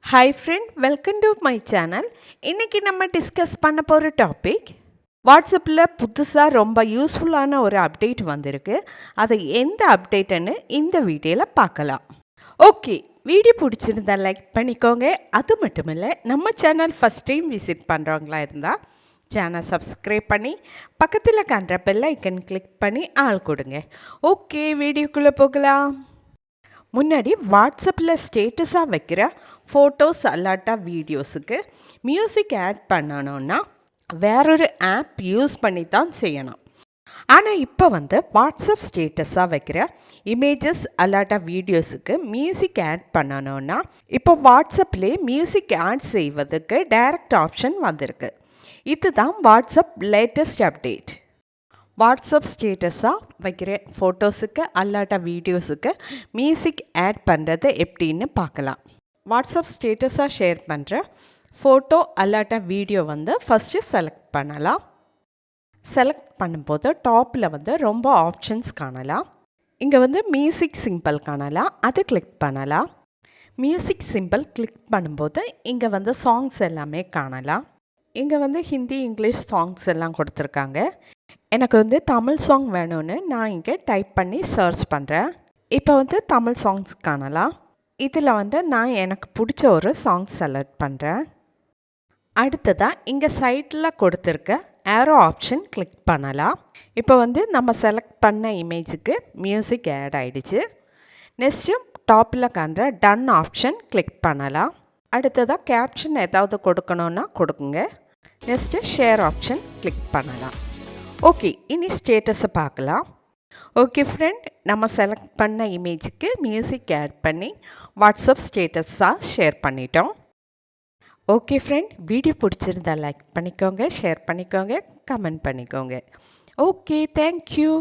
Hi friend, welcome to my channel. இன்றைக்கி நம்ம discuss பண்ண போகிற டாபிக் வாட்ஸ்அப்பில் புதுசாக ரொம்ப யூஸ்ஃபுல்லான ஒரு அப்டேட் வந்திருக்கு. அதை எந்த அப்டேட்டுன்னு இந்த வீடியோவில் பார்க்கலாம். ஓகே, வீடியோ பிடிச்சிருந்தா லைக் பண்ணிக்கோங்க. அது மட்டும் இல்லை, நம்ம சேனல் ஃபஸ்ட் டைம் விசிட் பண்ணுறவங்களா இருந்தால் சேனல் சப்ஸ்கிரைப் பண்ணி பக்கத்தில் காண்ற பெல் ஐக்கன் கிளிக் பண்ணி ஆள் கொடுங்க. ஓகே, வீடியோக்குள்ளே போகலாம். முன்னாடி வாட்ஸ்அப்பில் ஸ்டேட்டஸாக வைக்கிற ஃபோட்டோஸ் அல்லாட்டா வீடியோஸுக்கு மியூசிக் ஆட் பண்ணணுன்னா வேறொரு ஆப் யூஸ் பண்ணி தான் செய்யணும். ஆனால் இப்போ வாட்ஸ்அப் ஸ்டேட்டஸாக வைக்கிற இமேஜஸ் அல்லாட்டா வீடியோஸுக்கு மியூசிக் ஆட் பண்ணணுன்னா இப்போ வாட்ஸ்அப்லேயே மியூசிக் ஆட் செய்வதுக்கு டைரக்ட் ஆப்ஷன் வந்திருக்கு. இதுதான் வாட்ஸ்அப் லேட்டஸ்ட் அப்டேட். வாட்ஸ்அப் ஸ்டேட்டஸாக வைக்கிற ஃபோட்டோஸுக்கு அல்லாட்டா வீடியோஸுக்கு மியூசிக் ஆட் பண்ணுறது எப்படின்னு பார்க்கலாம். வாட்ஸ்அப் ஸ்டேட்டஸாக ஷேர் பண்ணுற ஃபோட்டோ அல்லாட்டா வீடியோ ஃபஸ்ட்டு செலக்ட் பண்ணலாம். செலக்ட் பண்ணும்போது டாப்பில் ரொம்ப ஆப்ஷன்ஸ் காணலாம். இங்கே மியூசிக் சிம்பிள் காணலாம், அது கிளிக் பண்ணலாம். மியூசிக் சிம்பிள் கிளிக் பண்ணும்போது இங்கே சாங்ஸ் எல்லாமே காணலாம். இங்கே ஹிந்தி இங்கிலீஷ் சாங்ஸ் எல்லாம் கொடுத்துருக்காங்க. எனக்கு தமிழ் சாங் வேணும்னு நான் இங்கே டைப் பண்ணி சர்ச் பண்ணுறேன். இப்போ தமிழ் சாங்ஸ் காணலாம். இதில் நான் எனக்கு பிடிச்ச ஒரு சாங் செலக்ட் பண்ணுறேன். அடுத்ததாக இங்கே சைட்டில் கொடுத்துருக்க ஏரோ ஆப்ஷன் கிளிக் பண்ணலாம். இப்போ நம்ம செலக்ட் பண்ண இமேஜுக்கு மியூசிக் ஆட் ஆகிடுச்சு. நெக்ஸ்ட்டு டாப்பில் காண்ற டன் ஆப்ஷன் கிளிக் பண்ணலாம். அடுத்ததாக கேப்ஷன் ஏதாவது கொடுக்கணுன்னா கொடுக்குங்க. நெக்ஸ்ட்டு ஷேர் ஆப்ஷன் கிளிக் பண்ணலாம். ஓகே, இனி ஸ்டேட்டஸை பார்க்கலாம். ஓகே ஃப்ரெண்ட், நம்ம செலக்ட் பண்ண இமேஜுக்கு மியூசிக் ஆட் பண்ணி வாட்ஸ்அப் ஸ்டேட்டஸாக ஷேர் பண்ணிட்டோம். ஓகே ஃப்ரெண்ட், வீடியோ பிடிச்சிருந்தா லைக் பண்ணிக்கோங்க, ஷேர் பண்ணிக்கோங்க, கமெண்ட் பண்ணிக்கோங்க. Okay, thank you.